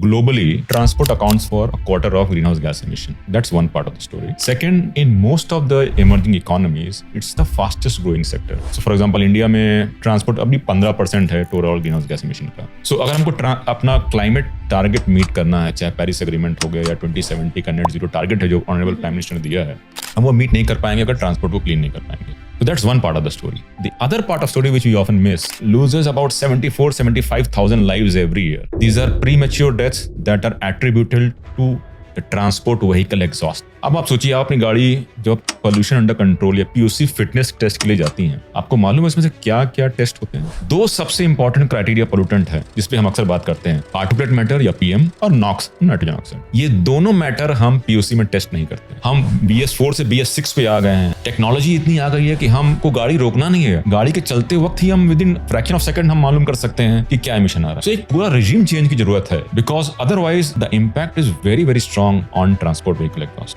globally, transport accounts for a quarter of greenhouse gas emission. That's one part of the story. Second, in most of the emerging economies, it's the fastest growing sector. So for example, India में transport अभी 15% है total greenhouse gas emission का. So अगर हमको अपना climate target meet करना है, चाहे पेरिस एग्रीमेंट हो गया या 2070 का नेट जीरो टारगेट है जो ऑनरेबल प्राइम मिनिस्टर ने दिया है, हम वो मीट नहीं कर पाएंगे अगर ट्रांसपोर्ट को क्लीन नहीं कर पाएंगे. So that's one part of the story. The other part of story which we often miss loses about 75,000 lives every year. These are premature deaths that are attributable to the transport vehicle exhaust. अब आप सोचिए, आप अपनी गाड़ी जो pollution under control या PUC fitness test के लिए जाती हैं, आपको मालूम है इसमें से क्या क्या टेस्ट होते हैं? दो सबसे इंपॉर्टेंट क्राइटेरिया पोल्यूटेंट है जिसपे हम अक्सर बात करते हैं, पार्टिकुलेट मैटर या पीएम और नॉक्स नाइट्रोजन ऑक्साइड. ये दोनों मैटर हम पीयूसी में टेस्ट नहीं करते. हम BS4 से BS6 पे आ गए हैं. टेक्नोलॉजी इतनी आ गई है कि हमको गाड़ी रोकना नहीं है, गाड़ी के चलते वक्त ही हम with in fraction of second हम मालूम कर सकते हैं कि क्या एमिशन आ रहा है. तो एक पूरा रिजीम चेंज की जरूरत है, because otherwise the impact is very very strong on transport vehicle exhaust.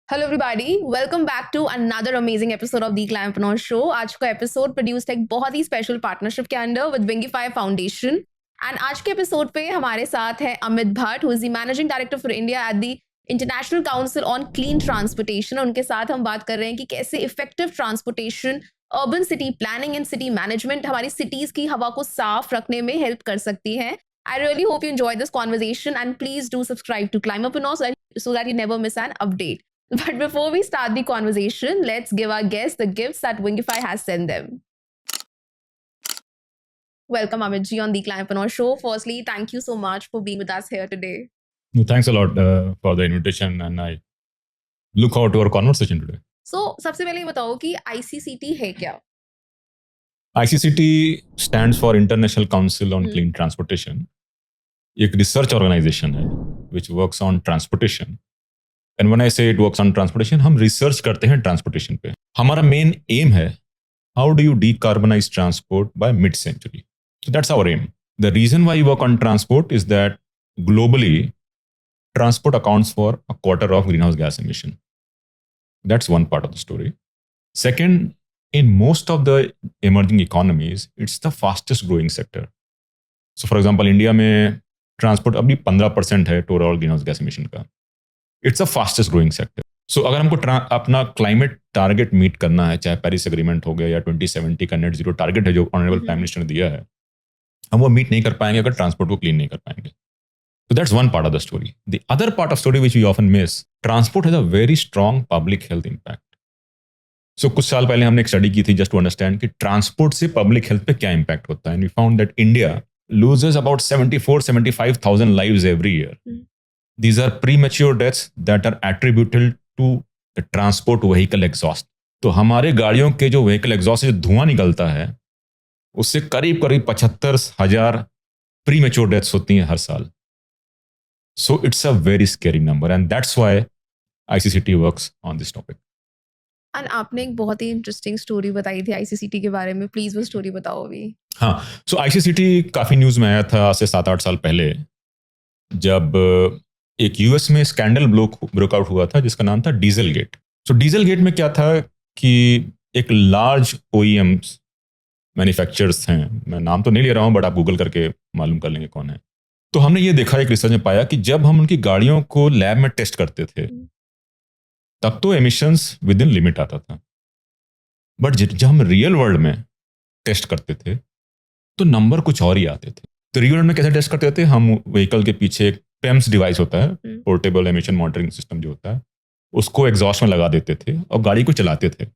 Hello everybody, welcome back to another amazing episode of the climapreneur show. आज का एपिसोड प्रोड्यूस्ड है एक बहुत ही स्पेशल पार्टनरशिप के under with Wingify foundation. And आज के episode पे हमारे साथ है Amit Bhatt, who is the managing director for India at the international council on clean transportation. उनके साथ हम बात कर रहे हैं कि कैसे effective transportation, urban city planning and city management हमारी सिटीज की हवा को साफ रखने में हेल्प कर सकती है. I really hope you enjoyed this conversation and please do subscribe to Climapreneur so that you never miss an update. But before we start the conversation, let's give our guests the gifts that Wingify has sent them. Welcome Amit ji on the Climapreneur Show. Firstly, thank you so much for being with us here today. Thanks a lot for the invitation and I look forward to our conversation today. So, सबसे पहले बताओ कि ICCT है क्या? ICCT stands for International Council on Clean Transportation. एक research organisation है which works on transportation. And when I say it works on transportation, हम research करते हैं ट्रांसपोर्टेशन पे. हमारा मेन एम है, how do you decarbonize transport by mid-century? So that's our aim. The reason why we work on transport is that globally, transport accounts for a quarter of greenhouse gas emission. That's one part of the story. Second, in most of the emerging economies, it's the fastest growing sector. So for example, India में transport अभी 15% है total greenhouse gas emission का. It's the fastest growing sector. So अगर हमको अपना climate target meet करना है, चाहे पेरिस एग्रीमेंट हो गया या 2070 का नेट जीरो टारगेट है जो ऑनरेबल प्राइम मिनिस्टर ने दिया है, हम वो मीट नहीं कर पाएंगे अगर ट्रांसपोर्ट को क्लीन नहीं कर पाएंगे. So that's one part of the story. The other part of story which we often miss, transport has a very strong public health impact. So कुछ साल पहले हमने एक स्टडी की थी just to understand कि ट्रांसपोर्ट से पब्लिक हेल्थ पे क्या इम्पैक्ट होता है. And we found that India loses about 75,000 lives every year. These are premature deaths that are attributable to the transport vehicle exhaust. तो हमारे गाड़ियों के जो vehicle exhaust से जो धुआं निकलता है, उससे करीब 75,000 premature deaths होती हैं हर साल. So it's a very scary number and that's why ICCT works on this topic. And आपने एक बहुत ही इंटरेस्टिंग स्टोरी बताई थी ICCT के बारे में. प्लीज वो स्टोरी बताओ अभी. हाँ, so ICCT काफी न्यूज में आया था आज से 7-8 साल पहले, जब एक यूएस में स्कैंडल ब्रोकआउट हुआ था जिसका नाम था डीजल गेट. सो डीजल गेट में क्या था कि एक लार्ज OEMs मैन्युफैक्चरर्स हैं, मैं नाम तो नहीं ले रहा हूँ बट आप गूगल करके मालूम कर लेंगे कौन है. तो हमने ये देखा, एक रिसर्च में पाया कि जब हम उनकी गाड़ियों को लैब में टेस्ट करते थे तब तो एमिशंस विद इन लिमिट आता था, बट जब हम रियल वर्ल्ड में टेस्ट करते थे तो नंबर कुछ और ही आते थे. तो रियल वर्ल्ड में कैसे टेस्ट करते थे, हम व्हीकल के पीछे एक पेम्स डिवाइस होता है, पोर्टेबल एमिशन मॉनिटरिंग सिस्टम जो होता है, उसको एग्जॉस्ट में लगा देते थे और गाड़ी को चलाते थे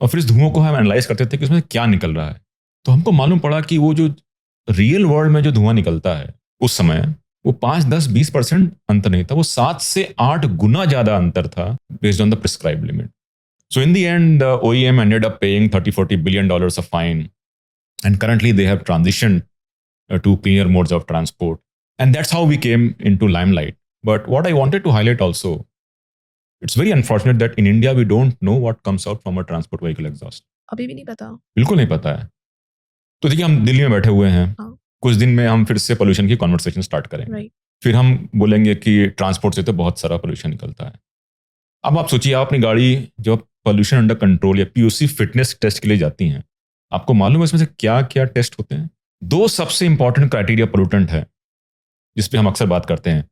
और फिर इस धुओं को हम एनालाइज करते थे कि उसमें क्या निकल रहा है. तो हमको मालूम पड़ा कि वो जो रियल वर्ल्ड में जो धुआं निकलता है उस समय वो 5-10-20% अंतर नहीं था, वो 7 से 8 गुना ज्यादा अंतर था based on the prescribed limit. So in the end the OEM ended up paying $30-40 billion of fine and currently they have transitioned to cleaner modes of transport. And that's how we came into limelight. But what I wanted to highlight also, it's very unfortunate that in India we don't know what comes out from a transport vehicle exhaust. अभी भी नहीं पता. बिल्कुल नहीं पता है. तो देखिए, हम दिल्ली में बैठे हुए हैं, कुछ दिन में हम फिर से पोल्यूशन की कॉन्वर्सेशन स्टार्ट करेंगे. फिर हम बोलेंगे कि ट्रांसपोर्ट से तो बहुत सारा पोल्यूशन निकलता है. अब आप सोचिए, आप अपनी गाड़ी जो पोल्यूशन अंडर कंट्रोल या पीयूसी फिटनेस टेस्ट के लिए जाती हैं, आपको मालूम है इसमें से क्या क्या टेस्ट होते हैं? दो सबसे इंपॉर्टेंट क्राइटेरिया पोल्यूटेंट है जिस पे हम अक्सर बात करते हैं,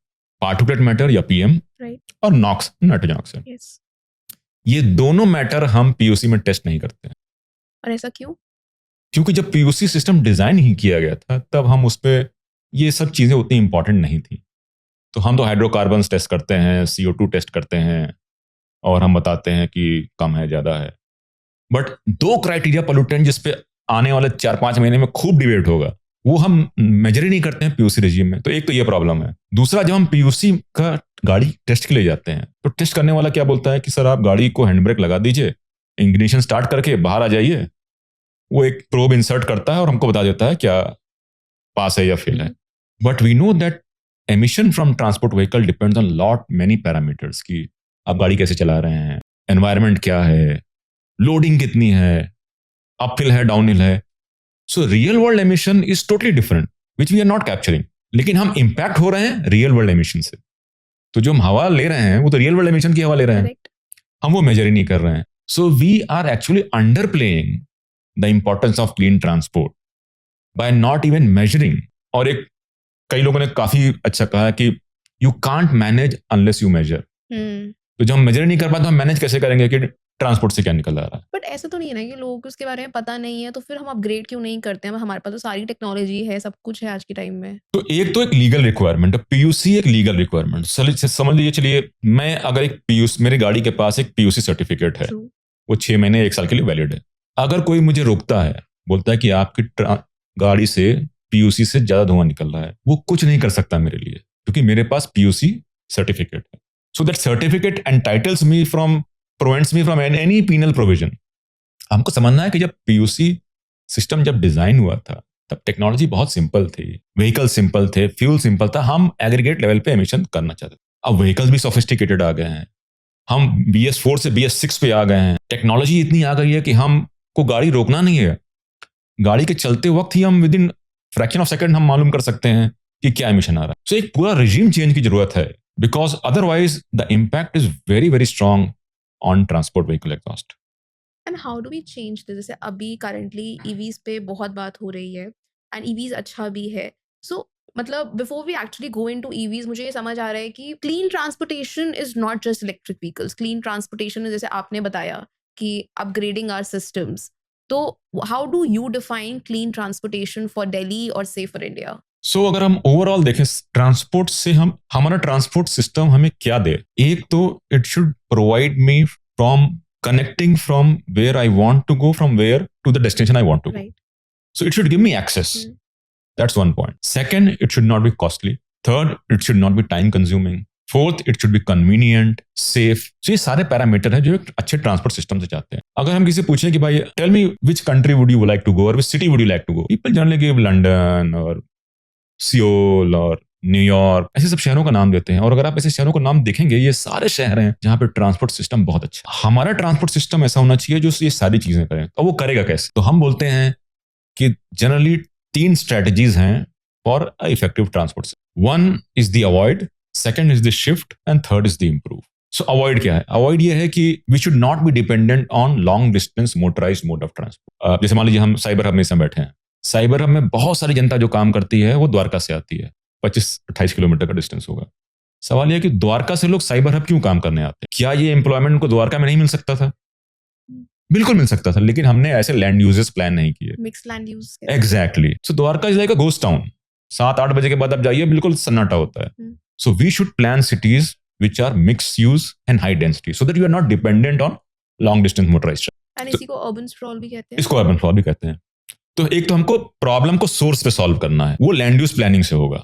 पार्टिकुलेट मैटर या पीएम, और नॉक्स, नाइट्रोजन ऑक्साइड। ये दोनों मैटर हम पीयूसी में टेस्ट नहीं करते हैं। और ऐसा क्यों? क्योंकि जब पीयूसी सिस्टम डिजाइन ही किया गया था तब हम उस पर ये सब चीजें उतनी इंपॉर्टेंट नहीं थी। तो हम तो हाइड्रोकार्बन टेस्ट करते हैं, CO2 टेस्ट करते हैं, और हम बताते हैं कि कम है ज्यादा है। बट दो क्राइटेरिया पोल्यूटेंट जिस पे आने वाले 4-5 महीने में खूब डिबेट होगा, वो हम मेजर ही नहीं करते हैं पीयूसी रेजिम में। तो एक तो ये प्रॉब्लम है। दूसरा, जब हम पीयूसी का गाड़ी टेस्ट के लिए जाते हैं तो टेस्ट करने वाला क्या बोलता है कि सर आप गाड़ी को हैंड ब्रेक लगा दीजिए, इग्निशन स्टार्ट करके बाहर आ जाइए। वो एक प्रोब इंसर्ट करता है और हमको बता देता है क्या पास है या फेल है। But we know that emission from transport vehicle depends on lot many parameters, कि आप गाड़ी कैसे चला रहे हैं, एनवायरनमेंट क्या है, लोडिंग कितनी है, अपहिल है, डाउनहिल है। So real world emission is totally different which we are not capturing. लेकिन हम इंपैक्ट हो रहे हैं रियल वर्ल्ड एमिशन से। तो जो हम हवा ले रहे हैं वो तो रियल वर्ल्ड एमिशन की हवा ले रहे हैं, हम वो मेजर ही नहीं कर रहे हैं। So we are actually underplaying the importance of clean transport by not even measuring. और एक कई लोगों ने काफी अच्छा कहा कि you can't manage unless you measure. तो जब हम मेजर नहीं कर पाते तो हम मैनेज कैसे करेंगे कि ट्रांसपोर्ट से क्या निकल आ रहा है। बट ऐसा तो नहीं है ना कि लोगों को उसके बारे में पता नहीं है, तो फिर हम अपग्रेड क्यों नहीं करते हैं? हमारे पास तो सारी टेक्नोलॉजी है, सब कुछ है आज के टाइम में। तो एक लीगल रिक्वायरमेंट है, पीयूसी एक लीगल रिक्वायरमेंट। समझ लीजिए, चलिए मैं अगर एक पीयूसी, मेरी गाड़ी के पास एक पीयूसी सर्टिफिकेट है, वो 6 महीने 1 साल के लिए वैलिड है। अगर कोई मुझे रोकता है, बोलता है कि आपकी गाड़ी से पीयूसी से ज्यादा धुआं निकल रहा है, वो कुछ नहीं कर सकता मेरे लिए, क्योंकि मेरे पास पीयूसी सर्टिफिकेट है। So that certificate entitles me from, prevents me from any penal provision. हमको समझना है कि जब पीयूसी सिस्टम जब डिजाइन हुआ था तब टेक्नोलॉजी बहुत सिंपल थी, व्हीकल सिंपल थे, फ्यूल सिंपल था, हम एग्रीगेट लेवल पे एमिशन करना चाहते थे। अब व्हीकल्स भी सोफिस्टिकेटेड आ गए हैं, हम BS4 से BS6 पे आ गए हैं, टेक्नोलॉजी इतनी आ गई है कि हमको गाड़ी रोकना नहीं है, गाड़ी के चलते वक्त ही हम with in fraction of second हम मालूम कर सकते हैं कि क्या एमिशन आ रहा है। सो एक पूरा रिजीम चेंज की जरूरत है, because otherwise the impact is very very strong on transport vehicle exhaust. And how do we change this? जैसे अभी करंटली ईवीज पे बहुत बात हो रही है, एंड ईवीज अच्छा भी है। सो मतलब before we actually go into EVs, मुझे ये समझ आ रहा है कि clean transportation is not just electric vehicles. Clean transportation, जैसे आपने बताया कि अपग्रेडिंग आवर सिस्टम्स, तो how do you define clean transportation for Delhi और से फॉर इंडिया? सो अगर हम ओवरऑल देखें ट्रांसपोर्ट से, हमारा ट्रांसपोर्ट सिस्टम हमें क्या दे? एक तो it should provide me from connecting from where I want to go, from where to the destination I want to go. So it should give me access. That's one point. Second, it should not be costly. Third, it should not be time consuming. Fourth, it should be convenient, safe. So ये सारे parameter हैं जो एक अच्छे transport system से चाहते हैं। अगर हम किसी पूछें कि भाई tell me which country would you like to go or which city would you like to go, people generally give London और सियोल और न्यूयॉर्क, ऐसे सब शहरों का नाम देते हैं। और अगर आप ऐसे शहरों का नाम देखेंगे, ये सारे शहर हैं जहां पे ट्रांसपोर्ट सिस्टम बहुत अच्छा है। हमारा ट्रांसपोर्ट सिस्टम ऐसा होना चाहिए जो ये सारी चीजें करें। तो वो करेगा कैसे? तो हम बोलते हैं कि जनरली 3 स्ट्रेटजीज हैं for effective transport. One is the avoid, second is the shift, and third is the improve. So avoid क्या है? अवॉइड ये है कि we should not be dependent on long distance motorised mode of transport. जैसे मान लीजिए हम cyber hub में इसमें बैठे हैं, साइबर हब में बहुत सारी जनता जो काम करती है वो द्वारका से आती है, 25-28 किलोमीटर का डिस्टेंस होगा। सवाल यह कि द्वारका से लोग साइबर हब क्यों काम करने आते हैं? क्या ये एम्प्लॉयमेंट को द्वारका में नहीं मिल सकता था? बिल्कुल मिल सकता था, लेकिन हमने ऐसे लैंड यूजेस प्लान नहीं किए। Mix land use. Exactly. So Dwarka is like a ghost town. 7-8 बजे के बाद आप जाइए, बिल्कुल सन्नाटा होता है। So we should plan cities which are mix use and high density, so that you are not dependent on long distance motorised. And इसी को अर्बन स्प्रॉल भी कहते हैं। इसको अर्बन स्प्रॉल भी कहते हैं। तो एक तो हमको प्रॉब्लम को सोर्स पे सॉल्व करना है, वो लैंड यूज प्लानिंग से होगा।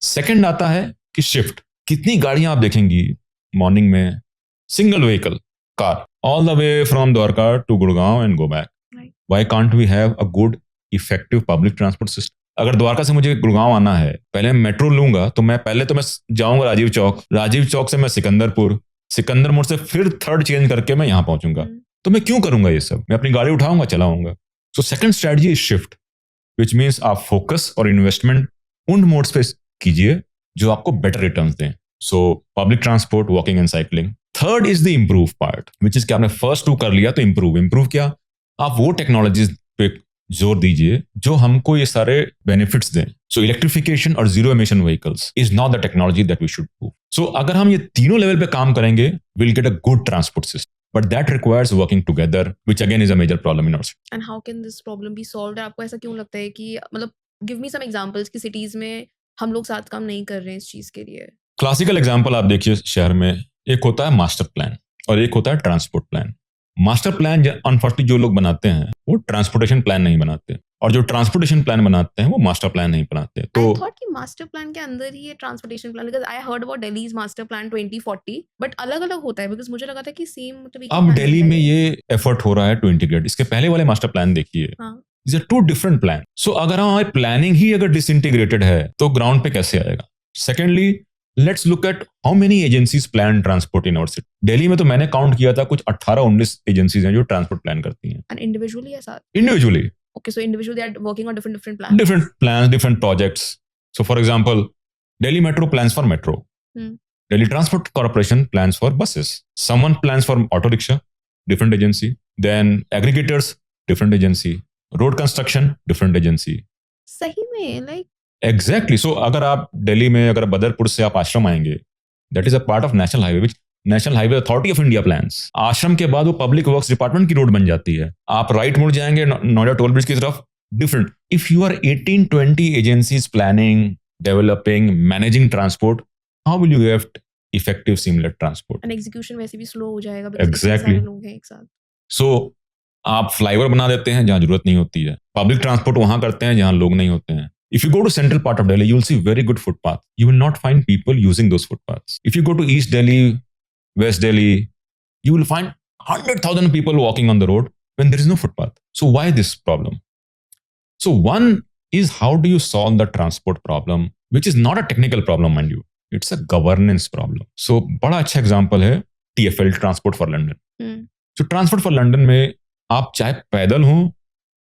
सेकंड आता है कि शिफ्ट। कितनी गाड़ियां आप देखेंगी मॉर्निंग में, single vehicle car all the way from Dwarka to Gurgaon and go back. Why can't we have a good effective public transport system? अगर द्वारका से मुझे गुड़गांव आना है, पहले मेट्रो लूंगा तो मैं जाऊंगा राजीव चौक, राजीव चौक से मैं सिकंदरपुर, सिकंदर मोड़ से फिर थर्ड चेंज करके मैं यहां पहुंचूंगा। तो मैं क्यों करूंगा ये सब? मैं अपनी गाड़ी उठाऊंगा, चलाऊंगा। So second strategy is shift, which means आप फोकस और इन्वेस्टमेंट उन मोड्स पे कीजिए जो आपको बेटर रिटर्न्स दें। So public transport, walking and cycling. Third is the improve part, which is कि आपने फर्स्ट 2 कर लिया तो improve क्या? आप वो टेक्नोलॉजीज पे जोर दीजिए जो हमको ये सारे बेनिफिट्स दें. सो इलेक्ट्रिफिकेशन और zero emission vehicles is not the technology that we should move. So अगर हम ये तीनों लेवल पे काम करेंगे, will get a good transport system. But that requires working together, which again is a major problem in our city. And how can this problem be solved? आपको ऐसा क्यों लगता है कि मतलब give me some examples कि cities में हम लोग साथ काम नहीं कर रहे हैं इस चीज के लिए? क्लासिकल एग्जाम्पल आप देखिए शहर में, एक होता है मास्टर प्लान और एक होता है transport plan. Master plan unfortunately जो लोग बनाते हैं वो ट्रांसपोर्टेशन प्लान नहीं बनाते, और जो ट्रांसपोर्टेशन प्लान बनाते हैं वो मास्टर प्लान नहीं बनाते. तो I thought कि मास्टर प्लान के अंदर ही ये transportation plan, because I heard about Delhi's master plan 2040, but अलग अलग होता है, बिकॉज मुझे लगा था कि सेम मतलब अब दिल्ली में ये एफर्ट हो रहा है टू इंटीग्रेट. इसके पहले वाले मास्टर प्लान देखिए, these are two different plans. So अगर हमारी प्लानिंग ही अगर डिसइंटीग्रेटेड है तो ग्राउंड पे कैसे आएगा? Secondly, let's look at how many agencies plan transport in our city. Delhi में तो मैंने काउंट किया था कुछ 18-19 एजेंसीज हैं जो ट्रांसपोर्ट प्लान करती हैं. एंड इंडिविजुअली या साथ? Individually. Okay, so individually they are working on different plans. Different plans, different projects. So for example, Delhi Metro plans for metro. Delhi Transport Corporation plans for buses. Someone plans for auto rickshaw, different agency. Then aggregators, different agency. Road construction, different agency. सही में like Exactly. So अगर आप दिल्ली में अगर बदरपुर से आप आश्रम आएंगे, that is a part of national highway which national highway authority of India plans. आश्रम के बाद वो पब्लिक वर्क्स डिपार्टमेंट की रोड बन जाती है. आप राइट मुड़ जाएंगे नोएडा टोल ब्रिज की तरफ, different. If you are 18-20 agencies planning, developing, managing transport, how will you get effective seamless transport? And execution वैसे भी स्लो हो जाएगा. एग्जैक्टली. लोग हैं एक साथ. सो आप फ्लाईओवर बना देते हैं जहां जरूरत नहीं होती है. पब्लिक ट्रांसपोर्ट वहां करते हैं जहां लोग नहीं होते हैं. If you go to central part of Delhi, you will see very good footpaths. You will not find people using those footpaths. If you go to East Delhi, West Delhi, you will find 100,000 people walking on the road when there is no footpath. So why this problem? So one is, how do you solve the transport problem, which is not a technical problem, mind you. It's a governance problem. So बड़ा अच्छा example है TFL, Transport for London. So Transport for London में आप चाहे पैदल हो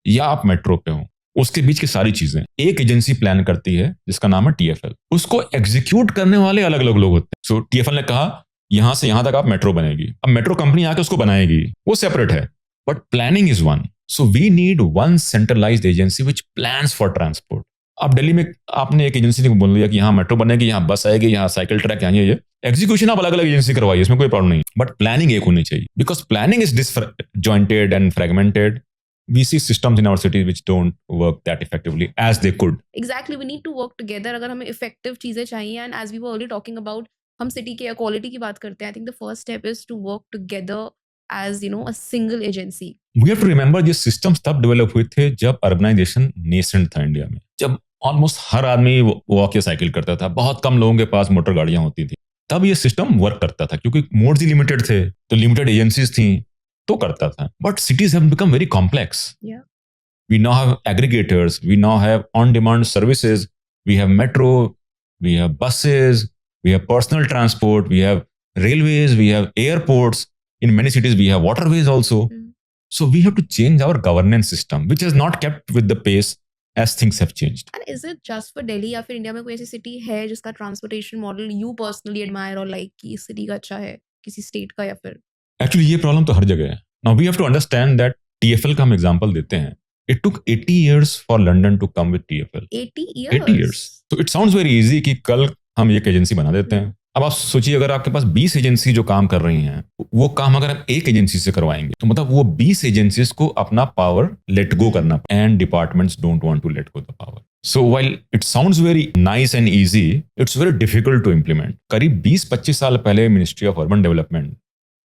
या आप मेट्रो पे हो, उसके बीच की सारी चीजें एक एजेंसी प्लान करती है जिसका नाम है TFL. उसको एग्जीक्यूट करने वाले अलग अलग लोग होते हैं. सो TFL ने कहा यहां से यहां तक आप मेट्रो बनेगी. अब मेट्रो कंपनी आके उसको बनाएगी, वो सेपरेट है, but planning is one. So we need one centralised agency which plans for transport. अब दिल्ली में आपने एक एजेंसी ने बोल दिया कि यहाँ मेट्रो बनेगी, यहाँ बस आएगी, यहाँ साइकिल ट्रैक, यहाँ ये एग्जीक्यूशन आप अलग अलग एजेंसी करवाइए, इसमें कोई प्रॉब्लम नहीं, बट प्लानिंग एक होनी चाहिए. Because planning is disjointed and fragmented. We see systems in our cities which don't work that effectively as they could. Exactly, we need to work together अगर हमें effective चीजें चाहिए. And as we were already talking about, हम city के quality की बात करते हैं. I think the first step is to work together as a single agency. We have to remember ये systems तब develop हुए थे जब urbanization nascent था इंडिया में, जब ऑलमोस्ट हर आदमी वॉक या साइकिल करता था, बहुत कम लोगों के पास मोटर गाड़ियां होती थी. तब ये सिस्टम वर्क करता था क्योंकि मोड्स ही लिमिटेड थे, तो लिमिटेड एजेंसीज थी, तो करता था. But cities have become very complex. Yeah. We now have aggregators, we now have on-demand services, we have metro, we have buses, we have personal transport, we have railways, we have airports. In many cities, we have waterways also. So we have to change our governance system, which has not kept with the pace as things have changed. And is it just for Delhi या फिर India में कोई ऐसी city है जिसका transportation model you personally admire और like कि इस सिटी का अच्छा है, किसी स्टेट का या फिर? Actually, ये प्रॉब्लम तो हर जगह है. Now we have to understand that TFL का हम एग्जांपल देते हैं. It took 80 years for London to come with TFL. 80 years? 80 years. So it sounds very easy कि कल हम एक एजेंसी बना देते हैं. अब आप सोचिए अगर आपके पास 20 एजेंसी जो काम कर रही हैं, वो काम अगर हम एक एजेंसी से करवाएंगे तो मतलब वो 20 एजेंसीज को अपना पावर लेट गो करना, and departments don't want to let go the power. So while it sounds very nice and easy, it's very difficult to implement. करीब 20-25 साल पहले मिनिस्ट्री ऑफ अर्बन डेवलपमेंट,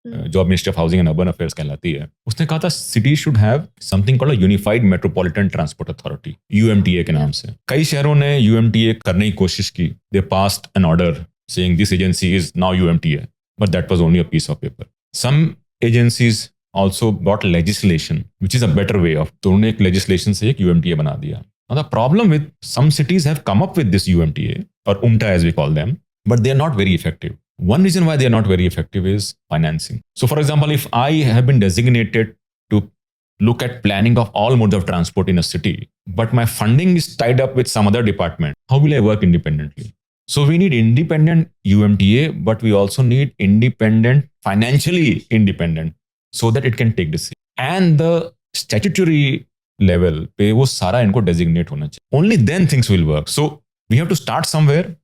जो अब ministry of housing and urban affairs कहलाती है, उसने कहा था city should have something called unified metropolitan transport authority, UMTA के नाम से. कई शहरों ने UMTA करने की कोशिश की. They passed an order saying this agency is now UMTA, but that was only a piece of paper. Some agencies also brought legislation, which is a better way of, तो उन्होंने एक legislation से एक UMTA बना दिया. Now the problem with some cities have come up with this UMTA, or UMTA as we call them, but they are not very effective. One reason why they are not very effective is financing. So for example, if I have been designated to look at planning of all modes of transport in a city, but my funding is tied up with some other department, how will I work independently? So we need independent UMTA, but we also need independent, financially independent, so that it can take decisions. And the statutory level पे वो सारा इनको designate होना चाहिए. Only then things will work. So we have to start somewhere.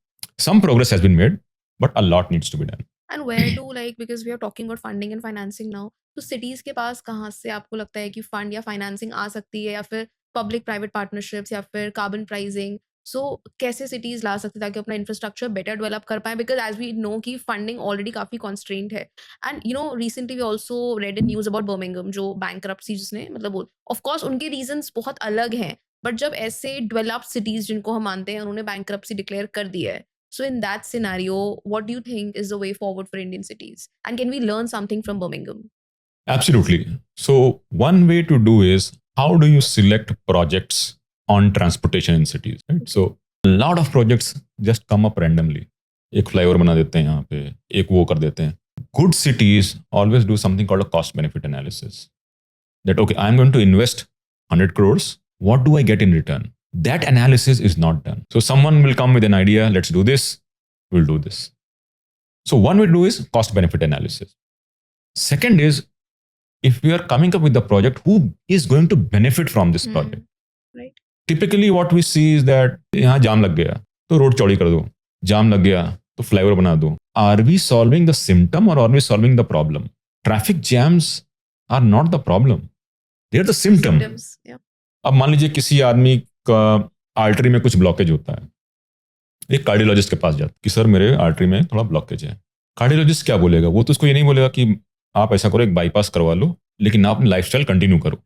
Some progress has been made, but a lot needs to be done. And where do, like, because we are talking about funding and financing now, तो cities के पास कहाँ से आपको लगता है कि fund या financing आ सकती है, या फिर public private partnerships, या फिर carbon pricing? So कैसे cities ला सकते हैं ताकि अपना infrastructure better develop कर पाएं? Because as we know कि funding already काफी constraint है. And you know, recently we also read in news about Birmingham, जो bankruptcy जिसने मतलब of course उनके reasons बहुत अलग हैं, but जब ऐसे developed cities जिनको हम मानते हैं उन्होंने bankruptcy declare कर दिया है, so in that scenario, what do you think is the way forward for Indian cities? And can we learn something from Birmingham? Absolutely. So one way to do is, how do you select projects on transportation in cities? Right? So a lot of projects just come up randomly. एक flyover बना देते हैं यहाँ पे, एक वो कर देते हैं. Good cities always do something called a cost benefit analysis. That okay, I'm going to invest 100 crores. What do I get in return? That analysis is not done. So someone will come with an idea, let's do this, we'll do this. So one way to do is cost benefit analysis. Second is, if we are coming up with the project, who is going to benefit from this project? Right. Typically what we see is that यहाँ जाम लग गया तो road चौड़ी कर दो, जाम लग गया तो फ्लाईओवर बना दो. Are we solving the symptom or are we solving the problem? Traffic jams are not the problem. They are the symptom. Symptoms, yeah. अब मान लीजिए किसी आदमी का आर्टरी में कुछ ब्लॉकेज होता है, एक कार्डियोलॉजिस्ट के पास जाता कि सर मेरे आर्टरी में थोड़ा ब्लॉकेज है. कार्डियोलॉजिस्ट क्या बोलेगा? वो तो उसको ये नहीं बोलेगा कि आप ऐसा करो, एक बाईपास करवा लो, लेकिन आप अपनी लाइफस्टाइल कंटिन्यू करो.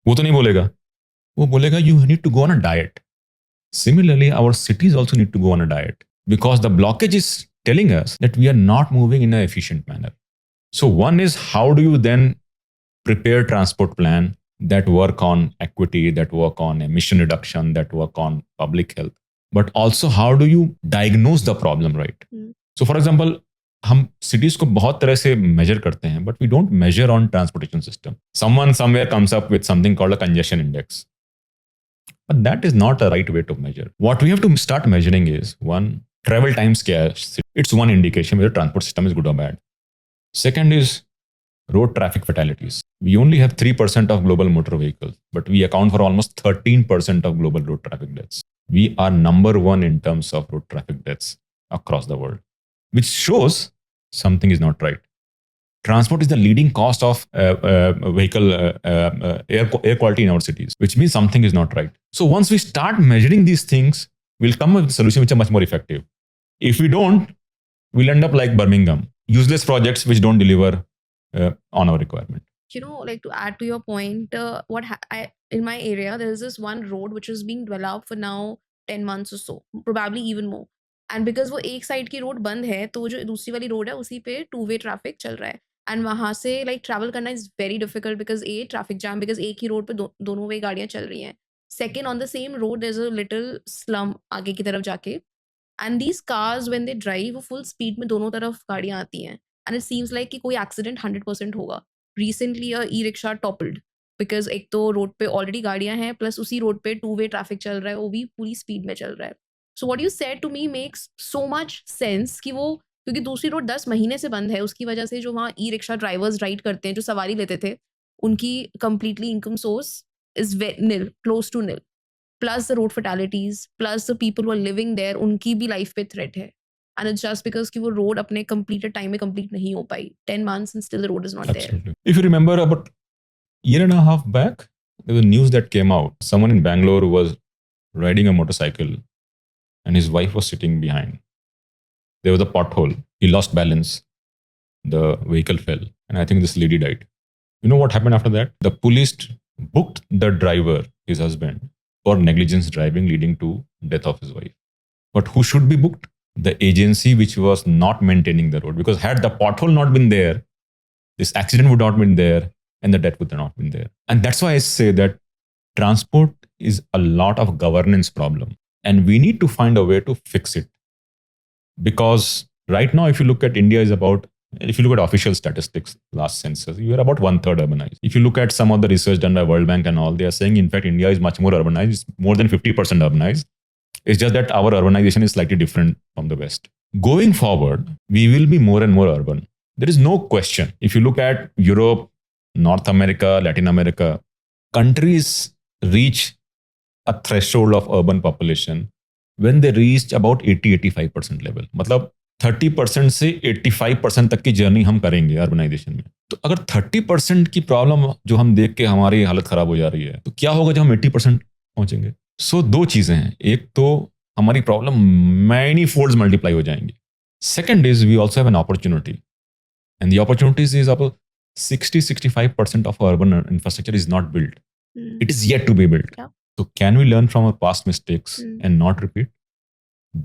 वो तो नहीं बोलेगा. वो बोलेगा you need to go on a diet. Similarly our cities also need to go on a diet, because the blockage is telling us that we are not moving in a efficient manner. So one is, how do you then prepare transport plan that work on equity, that work on emission reduction, that work on public health, but also how do you diagnose the problem, right? So for example, हम cities को बहुत तरह से measure करते हैं, but we don't measure on transportation system. Someone somewhere comes up with something called a congestion index, but that is not a right way to measure. What we have to start measuring is, one, travel times क्या है? It's one indication whether transport system is good or bad. Second is road traffic fatalities. We only have 3% of global motor vehicles, but we account for almost 13% of global road traffic deaths. We are number one in terms of road traffic deaths across the world, which shows something is not right. Transport is the leading cost of vehicle air quality in our cities, which means something is not right. So once we start measuring these things, we'll come up with a solution which are much more effective. If we don't, we'll end up like Birmingham, useless projects which don't deliver on our requirement. You know, like to add to your point, in my area there is this one road which is being developed for now 10 months or so, probably even more. And because वो एक side की road बंद है, तो जो दूसरी वाली road है उसी पे 2-way ट्रैफिक चल रहा है, एंड वहाँ से लाइक ट्रैवल करना is very difficult because traffic jam, because एक ही रोड पे दोनों वे गाड़ियाँ चल रही हैं. Second, on the same road there is a little slum आगे की तरफ जाके, and these cars when they drive वो फुल स्पीड में दोनों तरफ गाड़ियाँ आती हैं, एंड इट सीम्स लाइक कि कोई एक्सीडेंट 100% होगा. रिसेंटली ई-रिक्शा टॉपल्ड बिकॉज एक तो रोड पे ऑलरेडी गाड़ियां हैं, प्लस उसी रोड पे 2-way ट्रैफिक चल रहा है, वो भी पूरी स्पीड में चल रहा है. So what you said to me makes so much sense कि वो, क्योंकि दूसरी रोड 10 महीने से बंद है, उसकी वजह से जो वहाँ ई-रिक्शा ड्राइवर्स राइड करते हैं, जो सवारी लेते थे, उनकी completely income source is nil, close to nil, plus the road fatalities, plus the people who are living there, उनकी भी लाइफ पे थ्रेट है. And it's just because कि वो road अपने completed time में complete नहीं हो पाई. 10 months and still the road is not Absolutely. There. If you remember, about a year and a half back, there was news that came out. Someone in Bangalore was riding a motorcycle and his wife was sitting behind. There was a pothole. He lost balance. The vehicle fell. And I think this lady died. You know what happened after that? The police booked the driver, his husband, for negligence driving leading to death of his wife. But who should be booked? The agency which was not maintaining the road, because had the pothole not been there, this accident would not been there and the death would not been there. And that's why I say that transport is a lot of governance problem and we need to find a way to fix it. Because right now, if you look at India is about, if you look at official statistics, last census, you are about 1/3 urbanized. If you look at some of the research done by World Bank and all, they are saying, in fact, India is much more urbanized, it's more than 50% urbanized. It's just that our urbanization is slightly different from the West. Going forward, we will be more and more urban. There is no question. If you look at Europe, North America, Latin America, countries reach a threshold of urban population when they reached about 80-85% level. मतलब 30% से 85% तक की journey हम करेंगे urbanisation में. तो अगर 30% की प्रॉब्लम जो हम देख के हमारी हालत खराब हो जा रही है, तो क्या होगा जब हम 80% पहुंचेंगे? सो दो चीजें हैं. एक तो हमारी प्रॉब्लम मैनी फोल्ड्स मल्टीप्लाई हो जाएंगी. Second is we also have an opportunity, and the opportunities is अब 60-65% of urban infrastructure is not built. It is yet to be built. Yeah. So can we learn from our past mistakes and not repeat?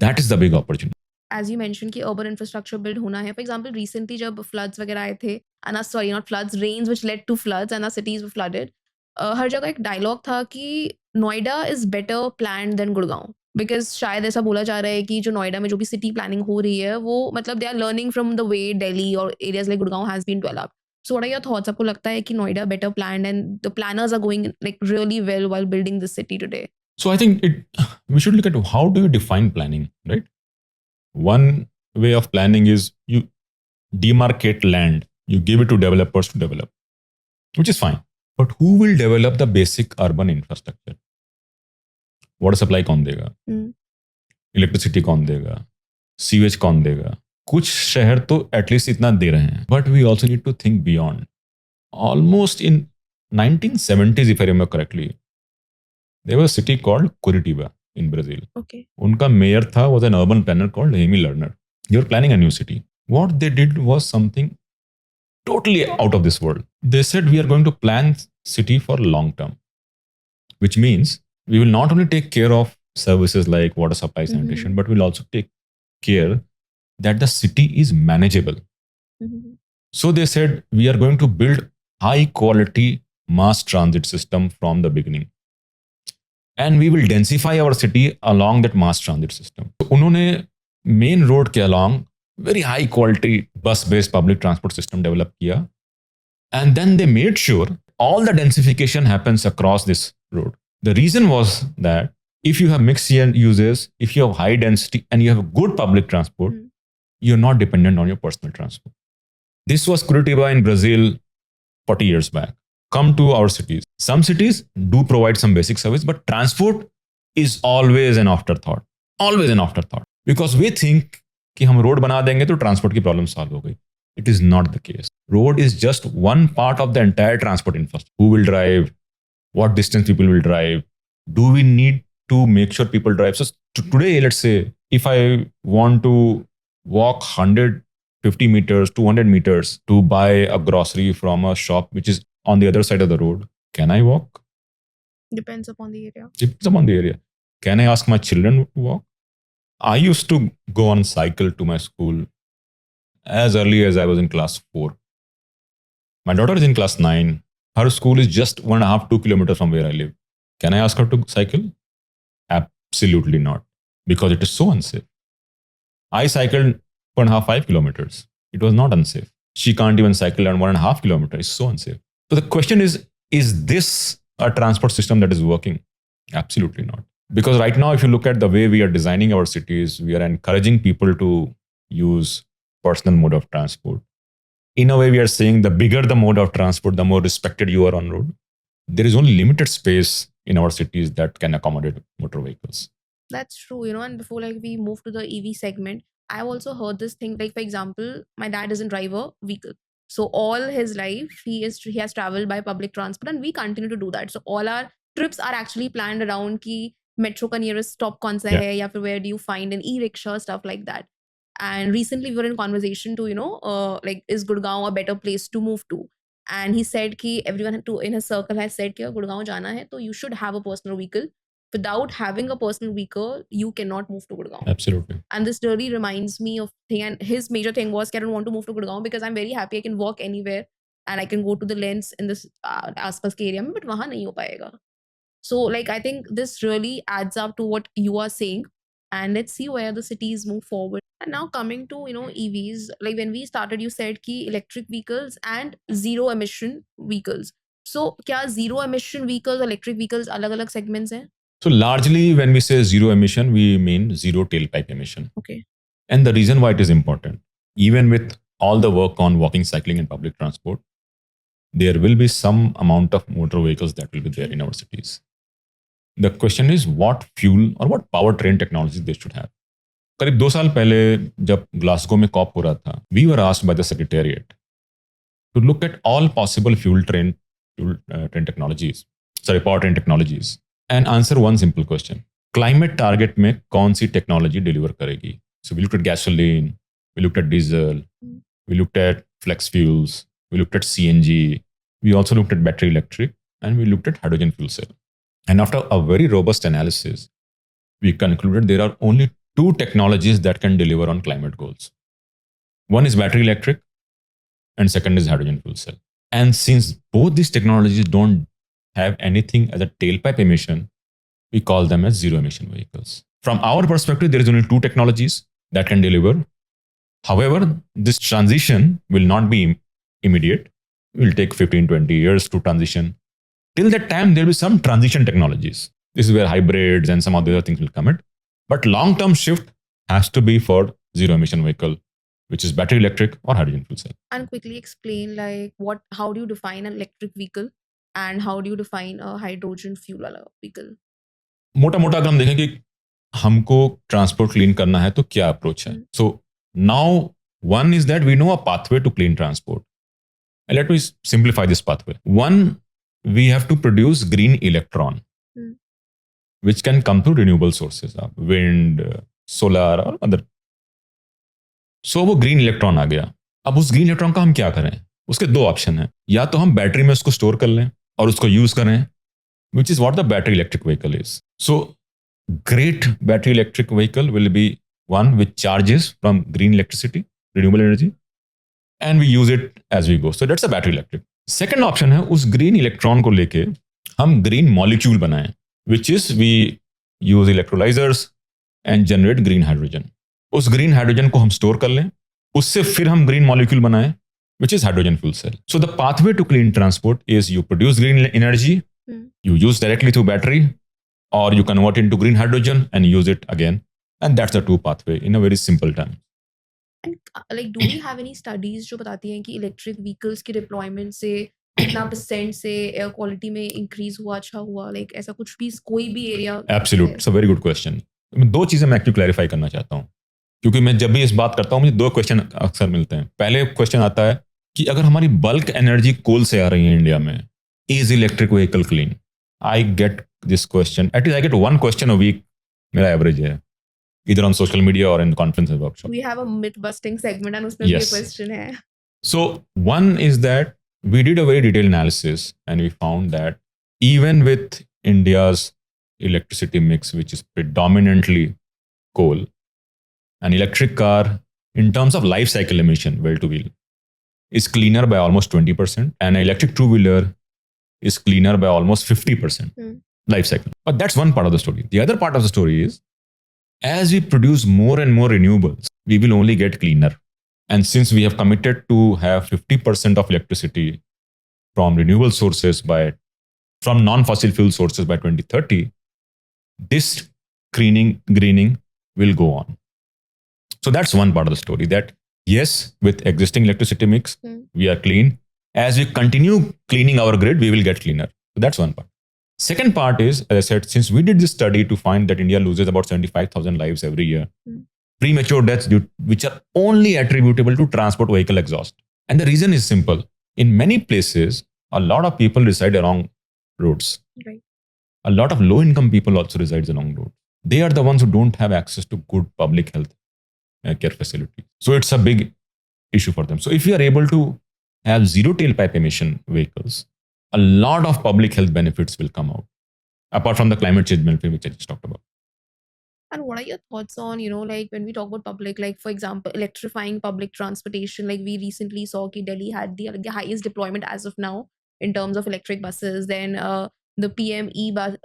That is the big opportunity. As you mentioned कि urban infrastructure build होना है. For example, recently जब floods वगैरह आए थे, and sorry not floods, rains which led to floods and our cities were flooded. हर जगह एक dialogue था कि Noida is better planned than Gurgaon, because शायद ऐसा बोला जा रहा है कि जो नोएडा में जो भी सिटी प्लानिंग हो रही है वो मतलब they are learning from the way Delhi और areas like Gurgaon has been developed. So what are your thoughts? आपको लगता है कि Noida better planned and the planners are going like really well while building this city today? So I think we should look at how do you define planning, right? One way of planning is you demarcate land, you give it to developers to develop, which is fine. But who will develop the basic urban infrastructure? Water supply कौन देगा? Electricity कौन देगा? Sewage कौन देगा? कुछ शहर तो at least इतना दे रहे हैं. But we also need to think beyond. Almost in 1970s, if I remember correctly, there was a city called Curitiba in Brazil. Okay. उनका mayor था was an urban planner called Amy Lerner. They were planning a new city. What they did was something totally out of this world. They said we are going to plan city for long term, which means we will not only take care of services like water supply, sanitation, but we'll also take care that the city is manageable. So they said we are going to build high quality mass transit system from the beginning, and we will densify our city along that mass transit system. So उन्होंने main road के along very high quality bus based public transport system develop kiya, and then they made sure all the densification happens across this road. The reason was that if you have mixed uses, if you have high density and you have good public transport, you're not dependent on your personal transport. This was Curitiba in Brazil 40 years back. Come to our cities. Some cities do provide some basic service, but transport is always an afterthought. Always an afterthought. Because we think कि हम road बना देंगे तो transport की problem solve हो गई. It is not the case. Road is just one part of the entire transport infrastructure. Who will drive? What distance people will drive? Do we need to make sure people drive? So today, let's say, if I want to walk 150 meters, 200 meters to buy a grocery from a shop which is on the other side of the road, can I walk? Depends upon the area. Depends upon the area. Can I ask my children to walk? I used to go on cycle to my school as early as I was in class 4. My daughter is in class 9. Her school is just 1.5-2 kilometers from where I live. Can I ask her to cycle? Absolutely not, because it is so unsafe. I cycled 4.5-5 kilometers. It was not unsafe. She can't even cycle on 1.5 kilometers. It's so unsafe. So the question is this a transport system that is working? Absolutely not. Because right now, if you look at the way we are designing our cities, we are encouraging people to use personal mode of transport. In a way, we are saying the bigger the mode of transport, the more respected you are on road. There is only limited space in our cities that can accommodate motor vehicles. That's true, and before like we move to the EV segment, I've also heard this thing, like for example, my dad doesn't drive a vehicle. So all his life, he has traveled by public transport, and we continue to do that. So all our trips are actually planned around ki metro ka nearest stop kaun sa hai, ya fir where do you find an e-rickshaw, stuff like that. And recently we were in conversation to, like is Gurgaon a better place to move to? And he said ki everyone in his circle has said ki Gurgaon jana hai, so you should have a personal vehicle. Without having a personal vehicle, you cannot move to Gurugram. Absolutely. And this really reminds me of thing. And his major thing was, I don't want to move to Gurugram because I'm very happy I can walk anywhere and I can go to the lens in this aspas area, but wahan nahi ho payega. So like I think this really adds up to what you are saying. And let's see where the cities move forward. And now coming to EVs, like when we started, you said ki electric vehicles and zero emission vehicles. So kya zero emission vehicles, electric vehicles, alag-alag segments hai? So largely when we say zero emission, we mean zero tailpipe emission. Okay. And the reason why it is important, even with all the work on walking, cycling and public transport, there will be some amount of motor vehicles that will be there in our cities. The question is what fuel or what powertrain technology they should have. करीब 2 साल पहले जब Glasgow में corp हो रहा था, we were asked by the secretariat to look at all possible powertrain technologies and answer one simple question: climate target में कौन सी technology deliver करेगी? So we looked at gasoline, we looked at diesel, we looked at flex fuels, we looked at CNG, we also looked at battery electric, and we looked at hydrogen fuel cell. And after a very robust analysis, we concluded there are only 2 technologies that can deliver on climate goals. One is battery electric, and second is hydrogen fuel cell. And since both these technologies don't have anything as a tailpipe emission, we call them as zero emission vehicles. From our perspective, there is only 2 technologies that can deliver. However, this transition will not be immediate. It will take 15, 20 years to transition. Till that time, there will be some transition technologies. This is where hybrids and some other things will come in. But long-term shift has to be for zero emission vehicle, which is battery electric or hydrogen fuel cell. And quickly explain how do you define an electric vehicle and how do you define a hydrogen fuel vehicle? मोटा अगर हम देखें कि हमको transport clean करना है तो क्या अप्रोच है? So now one is that we know a pathway to clean transport. Let me simplify this pathway. One, we have to produce green electron, which can come through renewable sources, wind, solar or other. So वो green electron आ गया. अब उस green electron का हम क्या करें? उसके 2 option हैं. या तो हम बैटरी में उसको स्टोर कर लें और उसको यूज करें, which is what the battery electric vehicle is. So great battery electric vehicle will be one which charges from green electricity, renewable energy, and we use it as we go. So that's a battery electric. Second option है उस green electron को लेके हम green molecule बनाएं, which is we use electrolyzers and generate green hydrogen. उस green hydrogen को हम store कर लें, उससे फिर हम green molecule बनाएं, which is hydrogen fuel cell. So the pathway to clean transport is you produce green energy, you use directly through battery, or you convert into green hydrogen and use it again. And that's the 2 pathway in a very simple term. And do we have any studies जो बताती हैं कि electric vehicles के deployment से कितना % से air quality में increase हुआ, अच्छा हुआ, ऐसा कुछ भी कोई भी area? Absolute, it's a very good question. 2 चीजें मैं एक्चुअली क्लैरिफाई करना चाहता हूँ, क्योंकि मैं जब भी इस बात करता हूँ मुझे 2 क्वेश्चन अक्सर मिलते हैं. पहले क्वेश्चन आता है कि अगर हमारी बल्क एनर्जी कोल से आ रही है इंडिया में, is electric vehicle clean? I get this question, at least I get 1 question a week, मेरा एवरेज है, either on social media or in conferences workshop. We have a myth busting segment and उसमें भी एक question है. So one is that we did a very detailed analysis and we found that even with India's electricity mix, which is predominantly coal, an electric car in terms of life cycle emission, well to wheel, is cleaner by almost 20%, and an electric two-wheeler is cleaner by almost 50% life cycle. But that's one part of the story. The other part of the story is, as we produce more and more renewables, we will only get cleaner. And since we have committed to have 50% of electricity from renewable sources from non-fossil fuel sources by 2030, this greening will go on. So that's one part of the story, that yes, with existing electricity mix, we are clean. As we continue cleaning our grid, we will get cleaner. So that's one part. Second part is, as I said, since we did this study to find that India loses about 75,000 lives every year, premature deaths which are only attributable to transport vehicle exhaust. And the reason is simple. In many places, a lot of people reside along roads. Right. A lot of low-income people also reside along roads. They are the ones who don't have access to good public health care facilities. So it's a big issue for them. So if we are able to have zero tailpipe emission vehicles, a lot of public health benefits will come out, apart from the climate change benefit which I just talked about. And what are your thoughts on, when we talk about public, for example, electrifying public transportation, we recently saw that Delhi had the highest deployment as of now in terms of electric buses, then the PM e-bus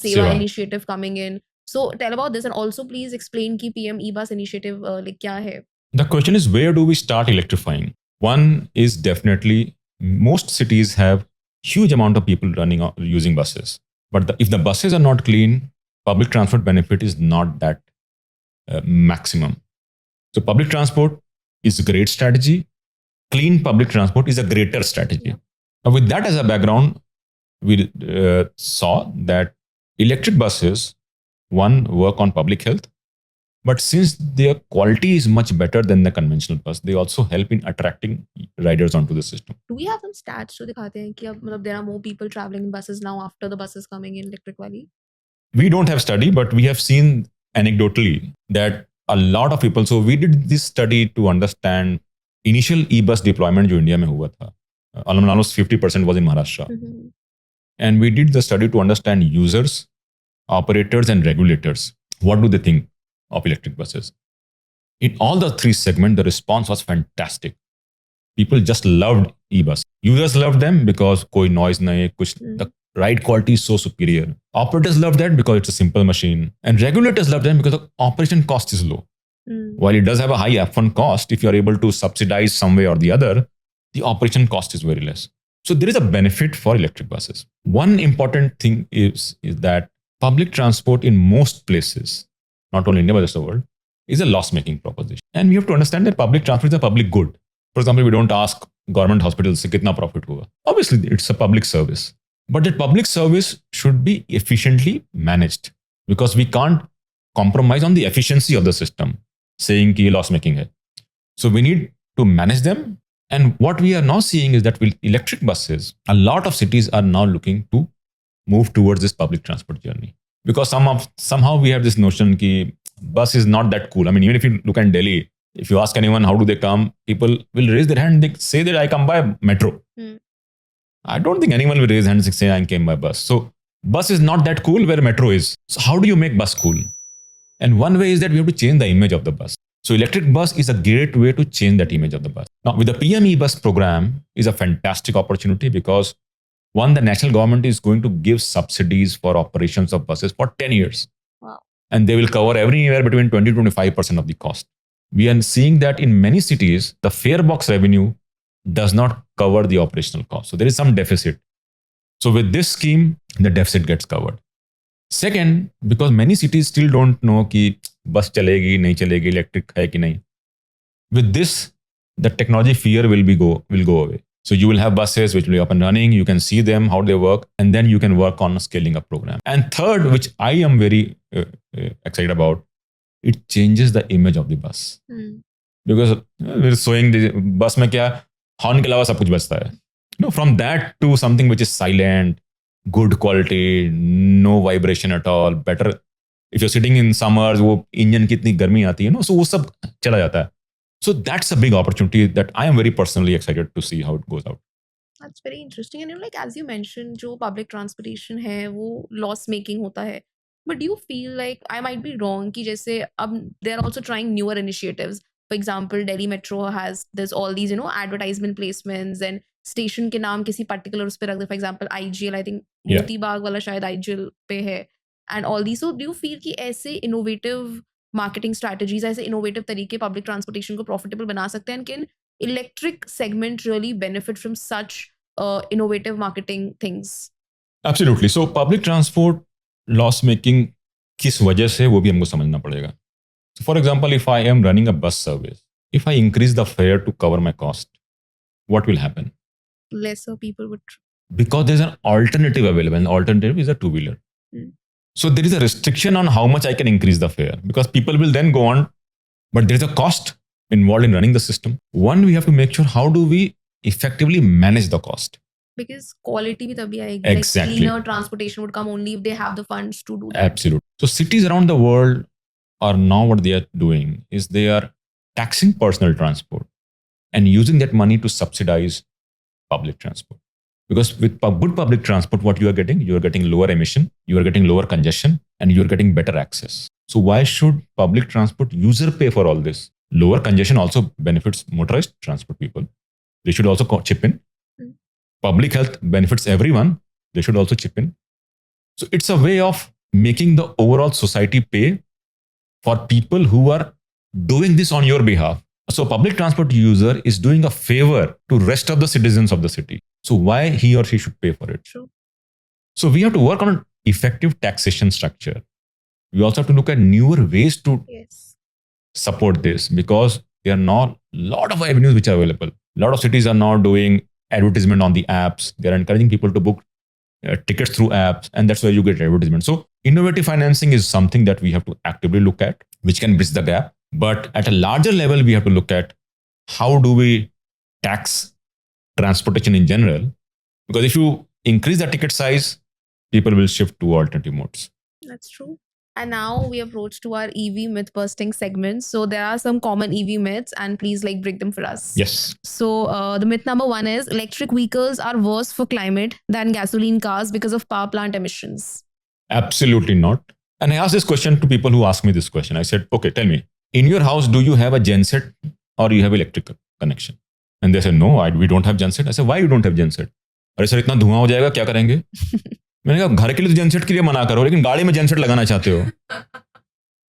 Seva initiative coming in. So tell about this, and also please explain ki PM e-bus initiative kya hai? The question is, where do we start electrifying? One is definitely, most cities have huge amount of people running or using buses. But if the buses are not clean, public transport benefit is not that maximum. So public transport is a great strategy. Clean public transport is a greater strategy. Now with that as a background, we saw that Electric buses, one, work on public health, but since their quality is much better than the conventional bus, they also help in attracting riders onto the system. Do we have some stats to दिखाते हैं कि अब मतलब there are more people traveling in buses now after the buses coming in electric वाली? We don't have study, but we have seen anecdotally that a lot of people, so we did this study to understand initial e-bus deployment जो India में हुआ था, almost 50% was in Maharashtra. Mhm. And we did the study to understand users, operators and regulators. What do they think of electric buses? In all the three segments, the response was fantastic. People just loved e-bus. Users loved them because koi noise nahi, kuch, the ride quality is so superior. Operators love that because it's a simple machine. And regulators love them because the operation cost is low. While it does have a high upfront cost, if you're able to subsidize some way or the other, the operation cost is very less. So there is a benefit for electric buses. One important thing is that public transport in most places, not only India but just the world, is a loss-making proposition. And we have to understand that public transport is a public good. For example, we don't ask government hospitals se kitna profit hoga. Obviously, it's a public service. But that public service should be efficiently managed because we can't compromise on the efficiency of the system, saying ki loss-making hai. So we need to manage them. And what we are now seeing is that with electric buses, a lot of cities are now looking to move towards this public transport journey. Because somehow we have this notion that bus is not that cool. I mean, even if you look at Delhi, if you ask anyone how do they come, people will raise their hand and they say that I come by metro. I don't think anyone will raise hands and say I came by bus. So bus is not that cool where metro is. So how do you make bus cool? And one way is that we have to change the image of the bus. So electric bus is a great way to change that image of the bus. Now with the PM e-bus program is a fantastic opportunity because one, the national government is going to give subsidies for operations of buses for 10 years. Wow. And they will cover everywhere between 20 to 25% of the cost. We are seeing that in many cities, the fare box revenue does not cover the operational cost. So there is some deficit. So with this scheme, the deficit gets covered. Second, because many cities still don't know कि bus चलेगी नहीं चलेगी electric है कि नहीं. With this, the technology fear will go away. So you will have buses which will be up and running. You can see them, how they work, and then you can work on a scaling up program. And third, which I am very excited about, it changes the image of the bus. Because we're showing the bus में क्या horn के अलावा सब कुछ बजता है. From that to something which is silent, good quality, no vibration at all, better. If you're sitting in summers, वो engine की इतनी गर्मी आती है, so वो सब चला जाता है. So that's a big opportunity that I am very personally excited to see how it goes out. That's very interesting. And like as you mentioned, जो public transportation है वो loss making होता है. But do you feel like I might be wrong कि जैसे अब they're also trying newer initiatives. For example, Delhi Metro there's all these advertisement placements and station के नाम किसी particular उस पे रख दे. For example, IGL, I think Moti Bagh वाला शायद IGL पे है. And all these. So do you feel कि ऐसे innovative marketing strategies, ऐसे innovative तरीके public transportation को profitable बना सकते हैं? And can electric segment really benefit from such innovative marketing things? Absolutely. So public transport loss making किस वजह से वो भी हमको समझना पड़ेगा. So for example, if I am running a bus service, if I increase the fare to cover my cost, what will happen? Lesser people would. Because there's an alternative available. And the alternative is a two-wheeler. So there is a restriction on how much I can increase the fare because people will then go on, but there is a cost involved in running the system. One, we have to make sure how do we effectively manage the cost. Because quality bhi tabhi aayegi. Exactly. Like cleaner transportation would come only if they have the funds to do that. Absolutely. So cities around the world are now what they are doing is they are taxing personal transport and using that money to subsidize public transport. Because with good public transport, what you are getting lower emission, you are getting lower congestion, and you are getting better access. So why should public transport user pay for all this? Lower congestion also benefits motorized transport people. They should also chip in. Public health benefits everyone. They should also chip in. So it's a way of making the overall society pay for people who are doing this on your behalf. So public transport user is doing a favor to rest of the citizens of the city. So why he or she should pay for it? True. So we have to work on an effective taxation structure. We also have to look at newer ways to support this because there are now a lot of avenues which are available. A lot of cities are now doing advertisement on the apps. They are encouraging people to book tickets through apps, and that's where you get advertisement. So innovative financing is something that we have to actively look at, which can bridge the gap. But at a larger level, we have to look at how do we tax transportation in general, because if you increase the ticket size, people will shift to alternative modes. That's true. And now we approach to our EV myth busting segment. So there are some common EV myths, and please break them for us. Yes. So the myth number 1 is electric vehicles are worse for climate than gasoline cars because of power plant emissions. Absolutely not. And I asked this question to people who ask me this question. I said, okay, tell me, in your house, do you have a genset or you have electrical connection? And they said, no, we don't have genset. I said, why you don't have genset? अरे sir इतना धुआं हो जाएगा, क्या करेंगे? मैंने कहा घर के लिए तो जेनसेट के लिए मना करो, लेकिन गाड़ी में जेनसेट लगाना चाहते हो.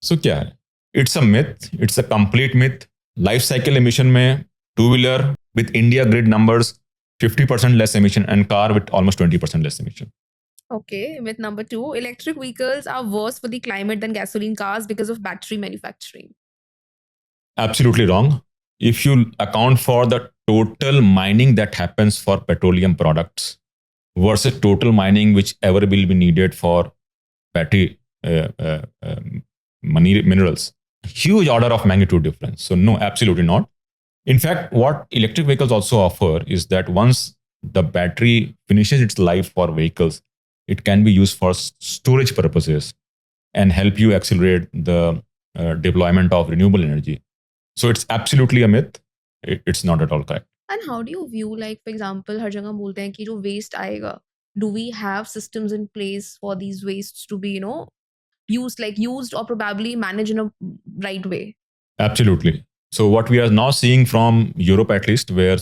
सो क्या है? It's a myth, it's a complete myth. Life cycle emission में two wheeler with India grid numbers 50% less emission and car with almost 20% less emission. Okay, myth number 2, electric vehicles are worse for the climate than gasoline cars because of battery manufacturing. Absolutely wrong. If you account for the total mining that happens for petroleum products versus total mining which ever will be needed for battery minerals, huge order of magnitude difference. So no, absolutely not. In fact, what electric vehicles also offer is that once the battery finishes its life for vehicles, it can be used for storage purposes and help you accelerate the deployment of renewable energy. So it's absolutely a myth. It's not at all correct. And how do you view, like, for example, हर जगह बोलते हैं कि जो waste आएगा, do we have systems in place for these wastes to be, used or probably managed in a right way? Absolutely. So what we are now seeing from Europe, at least, where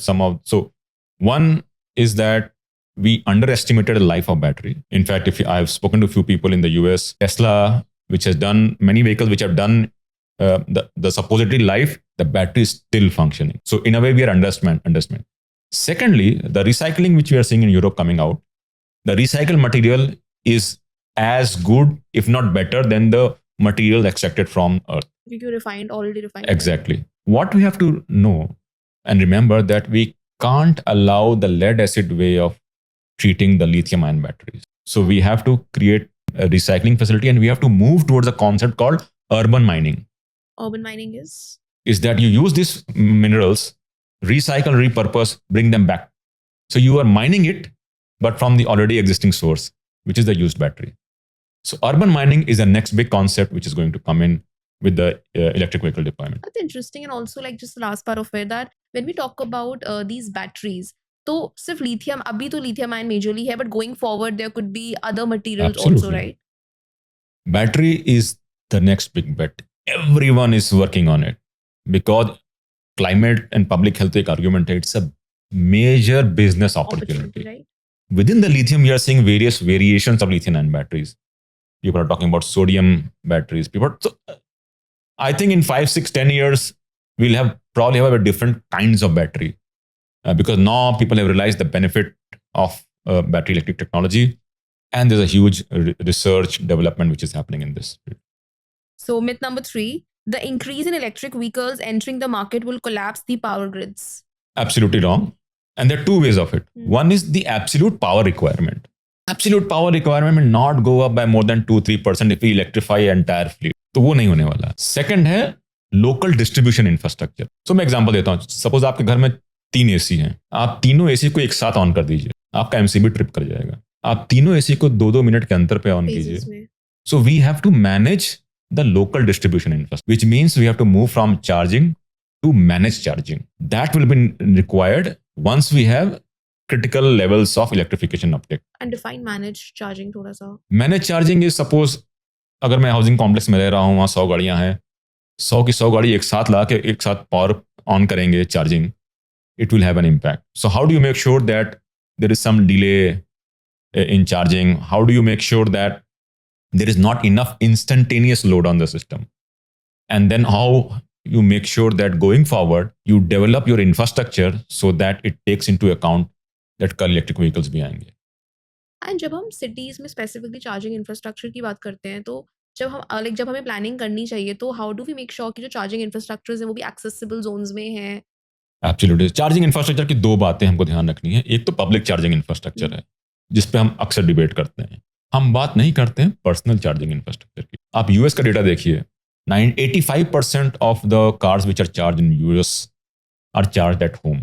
one is that we underestimated the life of battery. In fact, I've spoken to a few people in the US, Tesla, which has done many vehicles which have done the supposedly life, the battery is still functioning. So in a way, we are underestimating. Secondly, the recycling which we are seeing in Europe coming out, the recycled material is as good, if not better, than the material extracted from Earth. Already refined. Exactly. What we have to know and remember that we can't allow the lead acid way of treating the lithium ion batteries. So we have to create a recycling facility, and we have to move towards a concept called urban mining. Urban mining is that you use these minerals, recycle, repurpose, bring them back. So you are mining it, but from the already existing source, which is the used battery. So urban mining is the next big concept which is going to come in with the electric vehicle deployment. That's interesting. And also, just the last part of it, that when we talk about these batteries, so sirf lithium, abhi to lithium ion majorly hai, but going forward, there could be other materials also, right? Battery is the next big bet. Everyone is working on it because climate and public health argument, it's a major business opportunity. Right? Within the lithium, we are seeing various variations of lithium ion batteries. People are talking about sodium batteries. So I think in 5, 6, 10 years, we'll probably have a different kinds of battery because now people have realized the benefit of battery electric technology, and there's a huge research development which is happening in this. So myth number 3, the increase in electric vehicles entering the market will collapse the power grids. Absolutely wrong. And there are two ways of it. One is the absolute power requirement. Absolute power requirement will not go up by more than 2-3% if we electrify entire fleet. तो वो नहीं होने वाला. Second है local distribution infrastructure. So मैं example देता हूँ. Suppose आपके घर में 3 AC हैं. आप तीनों AC को एक साथ ऑन कर दीजिए. आपका MCB ट्रिप कर जाएगा. आप तीनों AC को 2-2 मिनट के अंतर पे ऑन कीजिए. So we have to manage the local distribution infrastructure, which means we have to move from charging to managed charging. That will be required once we have critical levels of electrification uptake. And define managed charging थोड़ा सा. Managed charging is suppose अगर मैं housing complex में रह रहा हूँ, वहाँ 100 गाड़ियाँ हैं, 100 की 100 गाड़ी एक साथ ला के एक साथ पावर ऑन करेंगे charging, it will have an impact. So how do you make sure that there is some delay in charging? How do you make sure that there is not enough instantaneous load on the system? And then how you make sure that going forward, you develop your infrastructure so that it takes into account that कल electric vehicles भी आएंगे. And जब हम cities में specifically charging infrastructure की बात करते हैं, तो जब हमें planning करनी चाहिए, तो how do we make sure कि जो charging infrastructures हैं वो भी accessible zones में हैं? Absolutely. Charging infrastructure की 2 बातें हमको ध्यान रखनी है. एक तो public charging infrastructure है, जिस पे हम अक्सर डिबेट करते हैं। हम बात नहीं करते हैं पर्सनल चार्जिंग इंफ्रास्ट्रक्चर की। आप यूएस का डेटा देखिए, 85% of the cars which are charge in US are charge at home.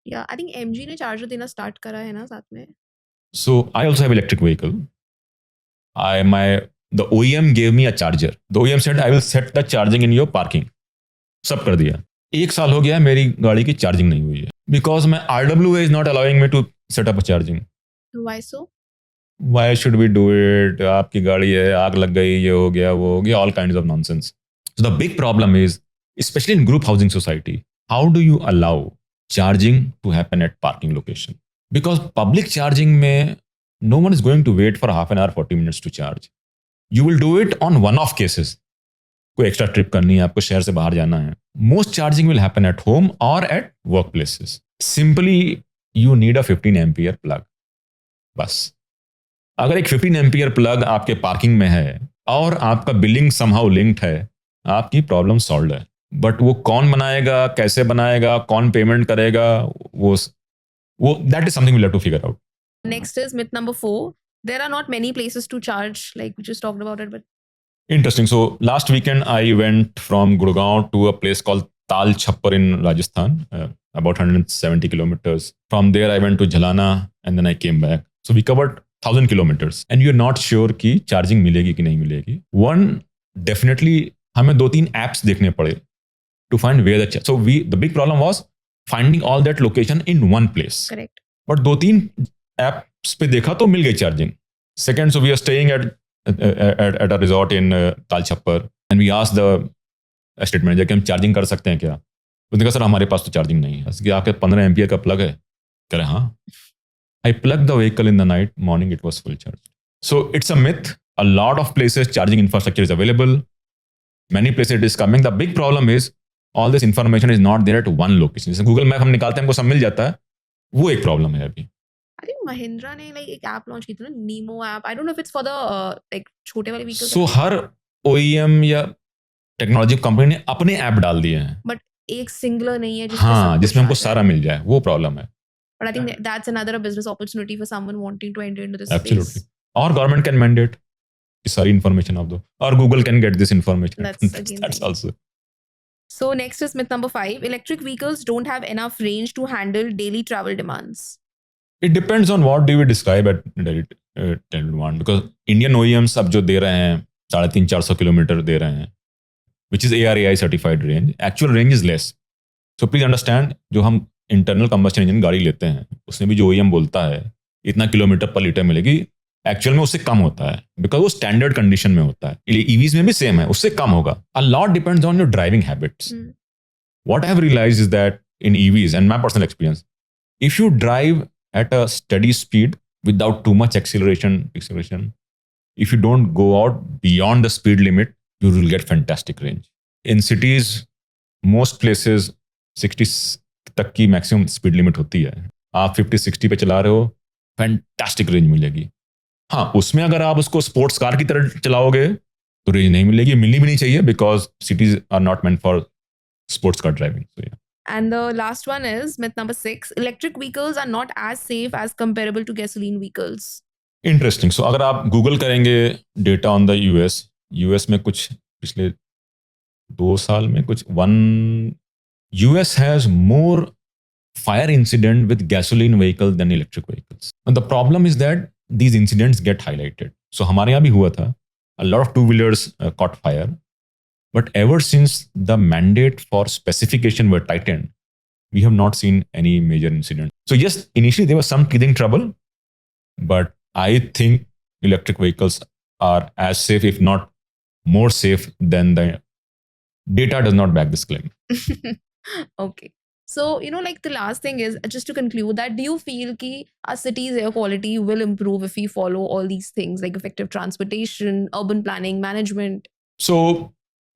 या आई थिंक एमजी ने चार्जर देना स्टार्ट करा है ना साथ में। So I also have electric vehicle. The OEM gave me a charger. The OEM said I will set the charging in your parking. सब कर दिया। 1 साल हो गया है मेरी गाड़ी की चार्जिंग नहीं हुई है because my RWA is not allowing me to set up a charging. Why so? Why should we do it? आपकी गाड़ी है, आग लग गई, ये हो गया, वो हो गया, all kinds of nonsense. So the big problem is, especially in group housing society, how do you allow charging to happen at parking location? Because public charging में no one is going to wait for half an hour, 40 minutes to charge. You will do it on one-off cases. कोई extra trip करनी है, आपको शहर से बाहर जाना है. Most charging will happen at home or at workplaces. Simply, you need a 15 ampere plug. बस. अगर एक 15 एम्पियर प्लग आपके पार्किंग में है और आपका बिलिंग समहाउ लिंक्ड है, आपकी प्रॉब्लम सॉल्व है. बट वो कौन बनाएगा, कैसे बनाएगा, कौन पेमेंट करेगा, वो that is something we'll have to figure out. Next is myth number 4. There are not many places to charge, like we just talked about it. But Interesting. So last weekend I went from Gurugram to a place called Tal Chhappar in Rajasthan, about 170 kilometers. From there I went to Jhalana and then I came back. So we covered 1000 kilometers and you're not sure कि charging मिलेगी कि नहीं मिलेगी. One, definitely हमें 2-3 apps देखने पड़े to find where so the big problem was finding all that location in one place. Correct. But 2-3 apps पे देखा तो मिल गई charging. Second, so we are staying at a resort in Tal Chhappar and we asked the estate manager कि हम charging कर सकते हैं क्या? उसने कहा सर हमारे पास तो चार्जिंग नहीं है. कि आपके 15 एम्पियर का प्लग है? कह रहे हाँ. I plugged the vehicle in the night, morning it was full charged. So it's a myth. A lot of places charging infrastructure is available. Many places it is coming. The big problem is all this information is not there at one location. जैसे Google Map हम निकालते हैं हमको सब मिल जाता है. वो एक प्रॉब्लम है अभी. I think Mahindra ने like एक ऐप लॉन्च की थी ना, Nemo app. I don't know if it's for the like छोटे वाले व्हीकल्स. So हर OEM या टेक्नोलॉजी कंपनी ने अपने ऐप डाल दिए हैं. But एक सिंगुलर नहीं है हाँ, जिसमें हमको सारा मिल जाए. वो प्रॉब्लम है. But I think that's another business opportunity for someone wanting to enter into this Absolutely. space. Or government can mandate कि सारी information आप दो. Or Google can get this information. That's also. So next is myth number 5. Electric vehicles don't have enough range to handle daily travel demands. It depends on what do we describe at daily demand. Because Indian OEMs अब जो दे रहे हैं 350-400 kilometre दे रहे हैं, which is ARAI certified range. Actual range is less. So please understand, जो हम internal combustion engine गाड़ी लेते हैं उसमें भी जो OEM बोलता है इतना किलोमीटर पर लीटर मिलेगी, एक्चुअल में उससे कम होता है बिकॉज वो स्टैंडर्ड कंडीशन में होता है. ईवीज में भी सेम है, उससे कम होगा. A lot depends on your driving habits. What I have realised is that in EVs and my personal experience, if you drive at a steady speed without too much acceleration, if you don't go out beyond the speed limit, you will get fantastic range. In cities, most places 60 तक की maximum speed limit होती है. आप 50-60 पे चला रहे हो, fantastic range मिलेगी. हाँ, उसमें अगर आप उसको स्पोर्ट्स कार की तरह चलाओगे तो रेंज नहीं मिलेगी, मिलनी भी नहीं चाहिए because cities are not meant for sports car driving. So yeah. And the last one is myth number 6. Electric vehicles are not as safe as comparable to gasoline vehicles. Interesting. So अगर आप Google करेंगे data on the US में कुछ पिछले 2 साल में कुछ US has more fire incident with gasoline vehicles than electric vehicles. And the problem is that these incidents get highlighted. So हमारे यहाँ भी हुआ था. A lot of two-wheelers caught fire. But ever since the mandate for specification were tightened, we have not seen any major incident. So yes, initially there was some teething trouble, but I think electric vehicles are as safe, if not more safe than the data does not back this claim. Okay. So, like the last thing is, just to conclude that, do you feel ki our city's air quality will improve if we follow all these things like effective transportation, urban planning, management? So,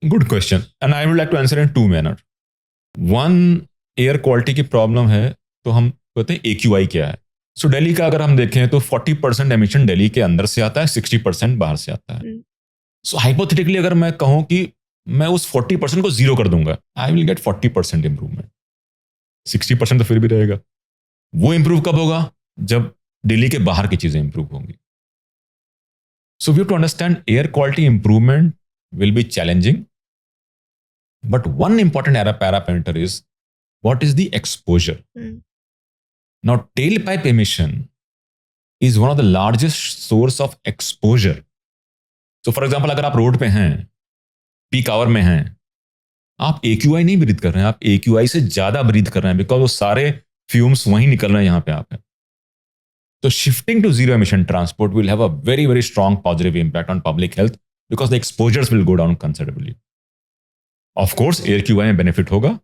good question. And I would like to answer in 2 manners. One, air quality की problem है, तो हम कहते हैं AQI क्या है. So, Delhi का अगर हम देखें तो 40% emission दिल्ली के अंदर से आता है, 60% बाहर से आता है. So, hypothetically अगर मैं कहूँ कि मैं उस 40% को 0 कर दूंगा, आई विल गेट 40% इंप्रूवमेंट. 60% तो फिर भी रहेगा. वो इंप्रूव कब होगा? जब दिल्ली के बाहर की चीजें इंप्रूव होंगी. So we have to understand air quality improvement will be challenging. But one important parameter is what is the exposure. Now, tailpipe emission is one of the largest source of exposure. So for example, अगर आप road पे हैं, peak hour में हैं, आप AQI नहीं breathe कर रहे हैं, आप AQI से ज्यादा ब्रीथ कर रहे हैं बिकॉज वो सारे फ्यूम्स वहीं निकल रहे हैं यहाँ पे आप हैं. So shifting to zero emission transport will have a very, very strong positive impact on public health because the exposures will go down considerably. Of course, air QI में benefit होगा,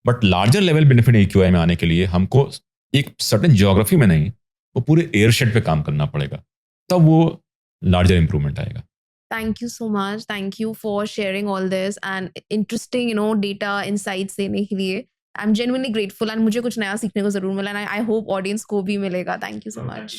but larger level benefit AQI में आने के लिए हमको एक certain geography में नहीं, वो पूरे airshed पे काम करना पड़ेगा. तब वो larger improvement आएगा. Thank you so much. Thank you for sharing all this and interesting, data insights देने के लिए. I'm genuinely grateful and मुझे कुछ नया सीखने को जरूर मिला and I hope audience को भी मिलेगा. Thank you so much.